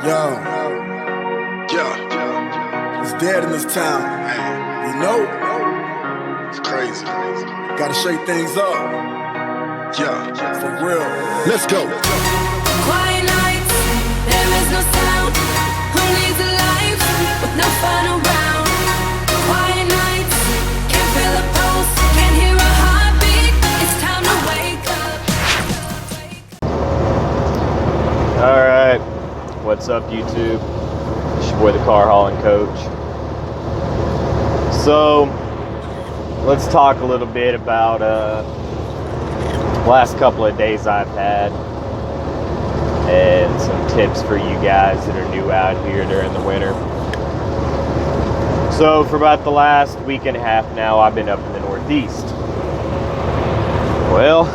Yo, Yeah, it's dead in this town. You know, it's crazy. gotta shake things up. Yeah, For real. Let's go. Quiet nights, there is no sound. Who needs a life with no fun around? Quiet nights, can't feel a pulse, can't hear a heartbeat. It's time to wake up. Alright, what's up YouTube? It's your boy Thecarhaulingcoach. So, let's talk a little bit about the last couple of days I've had and some tips for you guys that are new out here during the winter. So, for about the last week and a half now, I've been up in the Northeast. Well,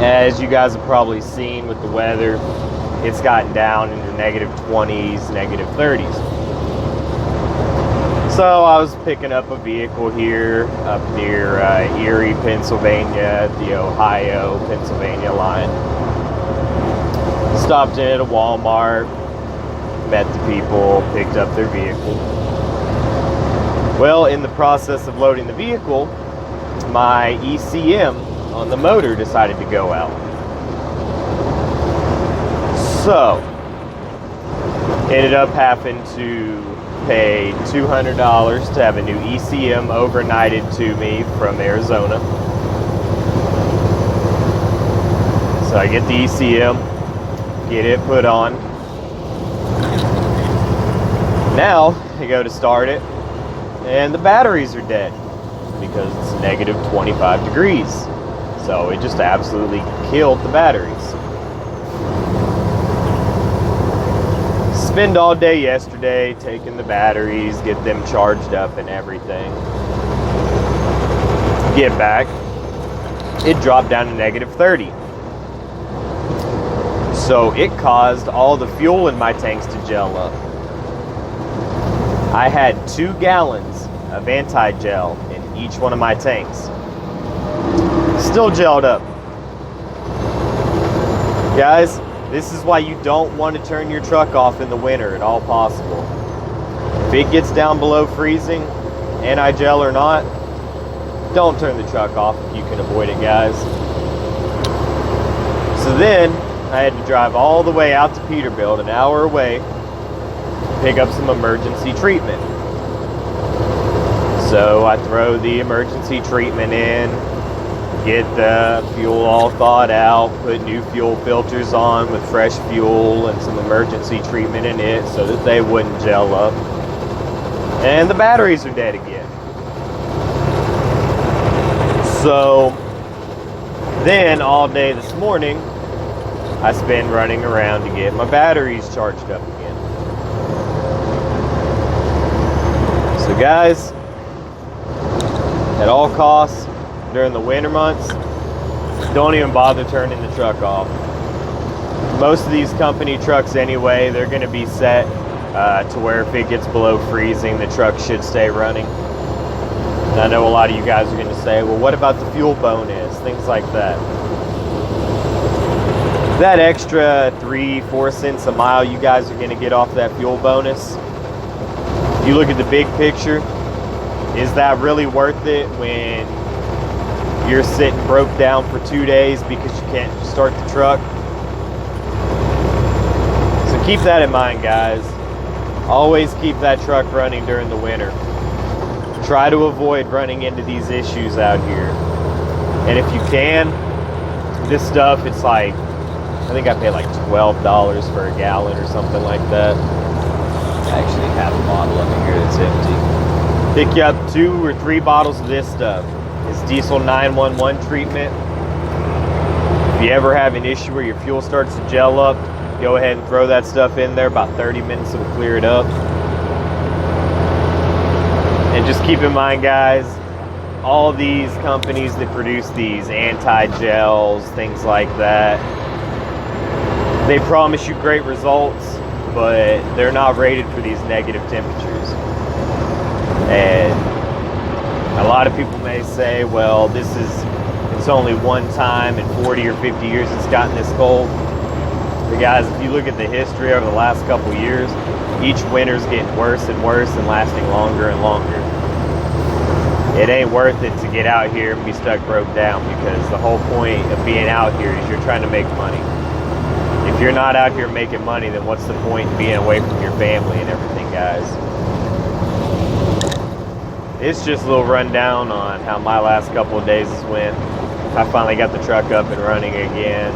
as you guys have probably seen with the weather, it's gotten down into negative 20s, negative 30s. So I was picking up a vehicle here up near Erie, Pennsylvania, the Ohio-Pennsylvania line. Stopped in at a Walmart, met the people, picked up their vehicle. Well, in the process of loading the vehicle, my ECM on the motor decided to go out. So, ended up having to pay $200 to have a new ECM overnighted to me from Arizona. So I get the ECM, get it put on. Now, I go to start it, and the batteries are dead because it's negative 25 degrees. So it just absolutely killed the batteries. Spend all day yesterday taking the batteries, get them charged up and everything. Get back, it dropped down to negative 30. So it caused all the fuel in my tanks to gel up. I had 2 gallons of anti-gel in each one of my tanks. Still gelled up. Guys, this is why you don't want to turn your truck off in the winter at all possible. If it gets down below freezing, anti-gel or not, don't turn the truck off if you can avoid it, guys. So then, I had to drive all the way out to Peterbilt, an hour away, to pick up some emergency treatment. So I throw the emergency treatment in, get the fuel all thawed out, put new fuel filters on with fresh fuel and some emergency treatment in it so that they wouldn't gel up. And the batteries are dead again. So then all day this morning, I spent running around to get my batteries charged up again. So guys, at all costs, during the winter months, don't even bother turning the truck off. Most of these company trucks anyway, they're going to be set to where if it gets below freezing, the truck should stay running. And I know a lot of you guys are going to say, well, what about the fuel bonus? Things like that. That extra 3-4 cents a mile you guys are going to get off that fuel bonus, if you look at the big picture, is that really worth it when you're sitting broke down for 2 days because you can't start the truck? So keep that in mind, guys. Always keep that truck running during the winter. Try to avoid running into these issues out here. And if you can, this stuff, it's like, I think I pay like $12 for a gallon or something like that. I actually have a bottle over here that's empty. Pick you up 2 or 3 bottles of this stuff. It's diesel 911 treatment. If you ever have an issue where your fuel starts to gel up, go ahead and throw that stuff in there. About 30 minutes will clear it up. And just keep in mind, guys, all these companies that produce these anti-gels, things like that, they promise you great results, but they're not rated for these negative temperatures. And a lot of people may say, well, it's only one time in 40 or 50 years it's gotten this cold. But guys, if you look at the history over the last couple years, each winter's getting worse and worse and lasting longer and longer. It ain't worth it to get out here and be stuck broke down, because the whole point of being out here is you're trying to make money. If you're not out here making money, then what's the point in being away from your family and everything, guys? It's just a little rundown on how my last couple of days went. I finally got the truck up and running again.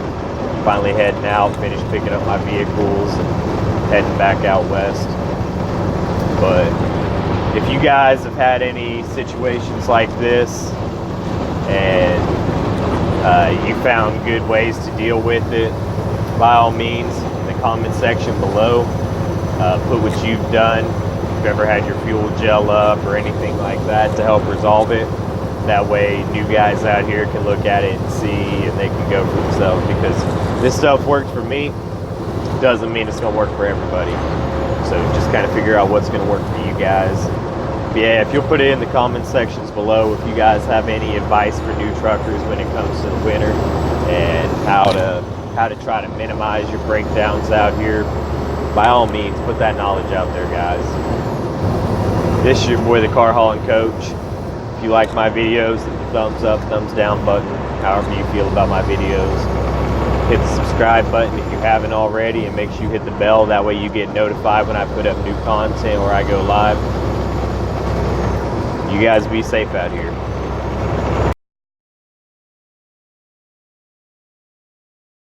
Finally heading out, finished picking up my vehicles and heading back out west. But if you guys have had any situations like this and you found good ways to deal with it, by all means, in the comment section below, put what you've done. If you've ever had your fuel gel up or anything like that to help resolve it. That way new guys out here can look at it and see, and they can go for themselves, because this stuff worked for me, doesn't mean it's gonna work for everybody. So just kind of figure out what's gonna work for you guys. But yeah, if you'll put it in the comment sections below if you guys have any advice for new truckers when it comes to the winter and how to try to minimize your breakdowns out here, by all means put that knowledge out there, guys. This is your boy, the Car Hauling Coach. If you like my videos, hit the thumbs up, thumbs down button, however you feel about my videos. Hit the subscribe button if you haven't already, and make sure you hit the bell. That way you get notified when I put up new content or I go live. You guys be safe out here.